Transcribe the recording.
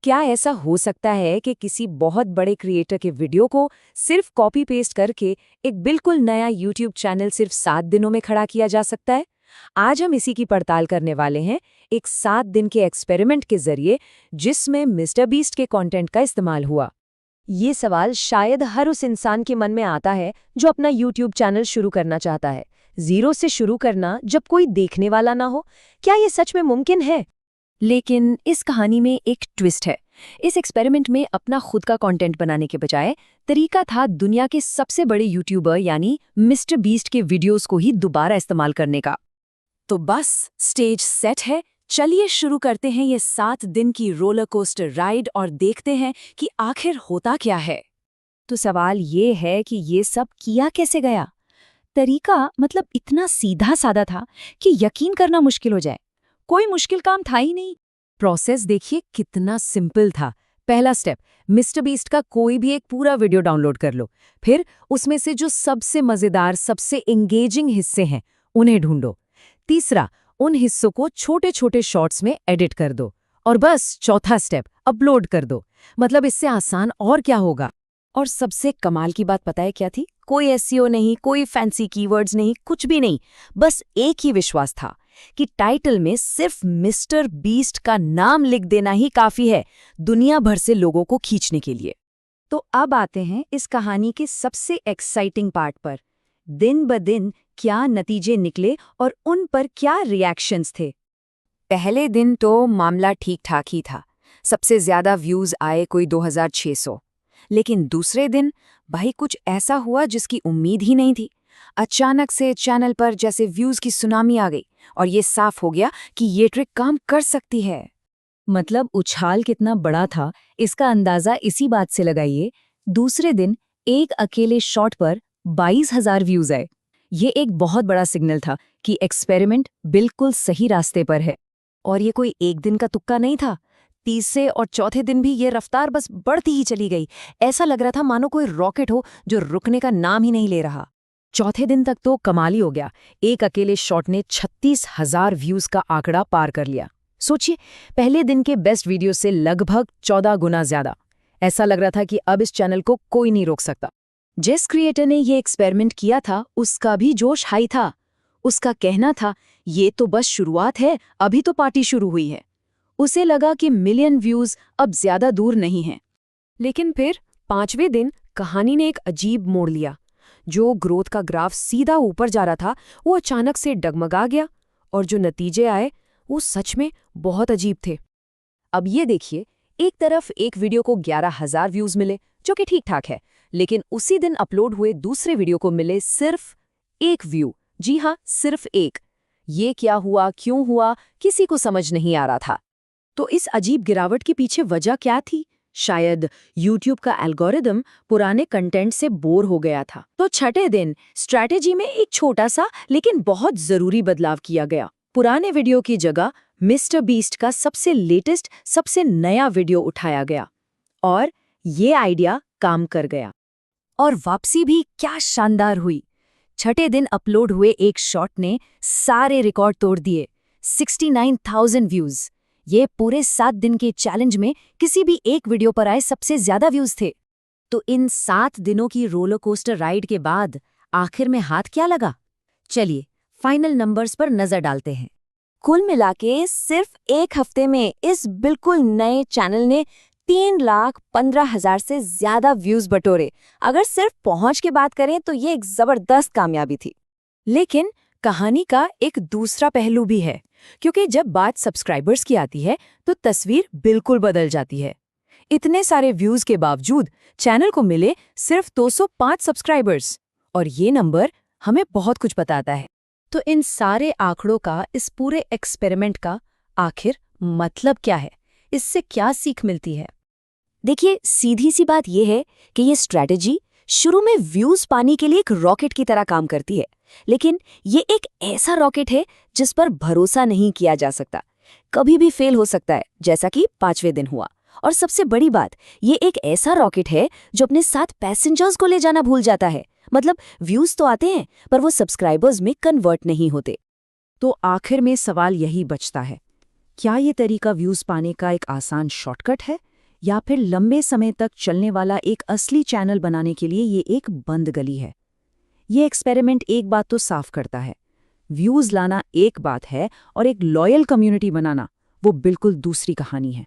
क्या ऐसा हो सकता है कि किसी बहुत बड़े क्रिएटर के वीडियो को सिर्फ कॉपी पेस्ट करके एक बिल्कुल नया यूट्यूब चैनल सिर्फ 7 दिनों में खड़ा किया जा सकता है? आज हम इसी की पड़ताल करने वाले हैं, एक 7 दिन के एक्सपेरिमेंट के जरिए जिसमें मिस्टर बीस्ट के कंटेंट का इस्तेमाल हुआ। ये सवाल शायद हर उस इंसान के मन में आता है जो अपना यूट्यूब चैनल शुरू करना चाहता है। जीरो से शुरू करना जब कोई देखने वाला ना हो, क्या ये सच में मुमकिन है? लेकिन इस कहानी में एक ट्विस्ट है। इस एक्सपेरिमेंट में अपना खुद का कंटेंट बनाने के बजाय तरीका था दुनिया के सबसे बड़े यूट्यूबर यानी मिस्टर बीस्ट के वीडियोस को ही दोबारा इस्तेमाल करने का। तो बस स्टेज सेट है, चलिए शुरू करते हैं ये 7 दिन की रोलर कोस्टर राइड और देखते हैं कि आखिर होता क्या है। तो सवाल ये है कि ये सब किया कैसे गया। तरीका मतलब इतना सीधा साधा था कि यकीन करना मुश्किल हो जाए। कोई मुश्किल काम था ही नहीं। प्रोसेस देखिए कितना सिंपल था। पहला स्टेप, मिस्टर बीस्ट का कोई भी एक पूरा वीडियो डाउनलोड कर लो। फिर उसमें से जो सबसे मजेदार, सबसे एंगेजिंग हिस्से हैं उन्हें ढूंढो। तीसरा, उन हिस्सों को छोटे छोटे शॉर्ट्स में एडिट कर दो। और बस चौथा स्टेप, अपलोड कर दो। मतलब इससे आसान और क्या होगा। और सबसे कमाल की बात पता है क्या थी? कोई एसईओ नहीं, कोई फैंसी कीवर्ड्स नहीं, कुछ भी नहीं। बस एक ही विश्वास था कि टाइटल में सिर्फ मिस्टर बीस्ट का नाम लिख देना ही काफी है दुनिया भर से लोगों को खींचने के लिए। तो अब आते हैं इस कहानी के सबसे एक्साइटिंग पार्ट पर। दिन ब दिन क्या नतीजे निकले और उन पर क्या रिएक्शंस थे। पहले दिन तो मामला ठीक ठाक ही था। सबसे ज्यादा व्यूज आए कोई 2600। लेकिन दूसरे दिन भाई कुछ ऐसा हुआ जिसकी उम्मीद ही नहीं थी। अचानक से चैनल पर जैसे व्यूज की सुनामी आ गई और ये साफ हो गया कि ये ट्रिक काम कर सकती है। मतलब उछाल कितना बड़ा था इसका अंदाजा इसी बात से लगाइए। दूसरे दिन एक अकेले शॉट पर 22,000 व्यूज आए। ये एक बहुत बड़ा सिग्नल था कि एक्सपेरिमेंट बिल्कुल सही रास्ते पर है। और ये कोई एक दिन का तुक्का नहीं था। तीसरे और चौथे दिन भी ये रफ्तार बस बढ़ती ही चली गई। ऐसा लग रहा था मानो कोई रॉकेट हो जो रुकने का नाम ही नहीं ले रहा। चौथे दिन तक तो कमाल ही हो गया। एक अकेले शॉट ने 36,000 व्यूज का आंकड़ा पार कर लिया। सोचिए, पहले दिन के बेस्ट वीडियो से लगभग 14 गुना ज्यादा। ऐसा लग रहा था कि अब इस चैनल को कोई नहीं रोक सकता। जिस क्रिएटर ने ये एक्सपेरिमेंट किया था उसका भी जोश हाई था। उसका कहना था, ये तो बस शुरुआत है, अभी तो पार्टी शुरू हुई है। उसे लगा कि मिलियन व्यूज अब ज्यादा दूर नहीं हैं। लेकिन फिर 5वें दिन कहानी ने एक अजीब मोड़ लिया। जो ग्रोथ का ग्राफ सीधा ऊपर जा रहा था वो अचानक से डगमगा गया और जो नतीजे आए वो सच में बहुत अजीब थे। अब ये देखिए, एक तरफ एक वीडियो को 11,000 व्यूज मिले जो कि ठीक ठाक है, लेकिन उसी दिन अपलोड हुए दूसरे वीडियो को मिले सिर्फ 1 व्यू। जी हाँ, सिर्फ 1। ये क्या हुआ, क्यों हुआ, किसी को समझ नहीं आ रहा था। तो इस अजीब गिरावट के पीछे वजह क्या थी? शायद YouTube का एल्गोरिदम पुराने कंटेंट से बोर हो गया था। तो छठे दिन स्ट्रैटेजी में एक छोटा सा लेकिन बहुत जरूरी बदलाव किया गया। पुराने वीडियो की जगह मिस्टर बीस्ट का सबसे लेटेस्ट, सबसे नया वीडियो उठाया गया और ये आइडिया काम कर गया। और वापसी भी क्या शानदार हुई। छठे दिन अपलोड हुए एक शॉट ने सारे रिकॉर्ड तोड़ दिए। 69,000 व्यूज। ये पूरे 7 दिन के चैलेंज में किसी भी एक वीडियो पर आए सबसे ज्यादा व्यूज थे। तो इन 7 दिनों की रोलर कोस्टर राइड के बाद आखिर में हाथ क्या लगा? चलिए फाइनल नंबर्स पर नजर डालते हैं। कुल मिलाके सिर्फ एक हफ्ते में इस बिल्कुल नए चैनल ने 3,15,000 से ज्यादा व्यूज बटोरे। अगर सिर्फ पहुंच की बात करें तो ये एक जबरदस्त कामयाबी थी। लेकिन कहानी का एक दूसरा पहलू भी है, क्योंकि जब बात सब्सक्राइबर्स की आती है तो तस्वीर बिल्कुल बदल जाती है। इतने सारे व्यूज के बावजूद चैनल को मिले सिर्फ 205 सब्सक्राइबर्स, और ये नंबर हमें बहुत कुछ बताता है। तो इन सारे आंकड़ों का, इस पूरे एक्सपेरिमेंट का आखिर मतलब क्या है? इससे क्या सीख मिलती है? देखिए, सीधी सी बात यह है कि ये स्ट्रैटेजी शुरू में व्यूज पाने के लिए एक रॉकेट की तरह काम करती है, लेकिन ये एक ऐसा रॉकेट है जिस पर भरोसा नहीं किया जा सकता। कभी भी फेल हो सकता है, जैसा कि 5वें दिन हुआ। और सबसे बड़ी बात, ये एक ऐसा रॉकेट है जो अपने साथ पैसेंजर्स को ले जाना भूल जाता है। मतलब व्यूज तो आते हैं पर वो सब्सक्राइबर्स में कन्वर्ट नहीं होते। तो आखिर में सवाल यही बचता है, क्या ये तरीका व्यूज पाने का एक आसान शॉर्टकट है या फिर लंबे समय तक चलने वाला एक असली चैनल बनाने के लिए ये एक बंद गली है? ये एक्सपेरिमेंट एक बात तो साफ करता है, व्यूज लाना एक बात है और एक लॉयल कम्युनिटी बनाना वो बिल्कुल दूसरी कहानी है।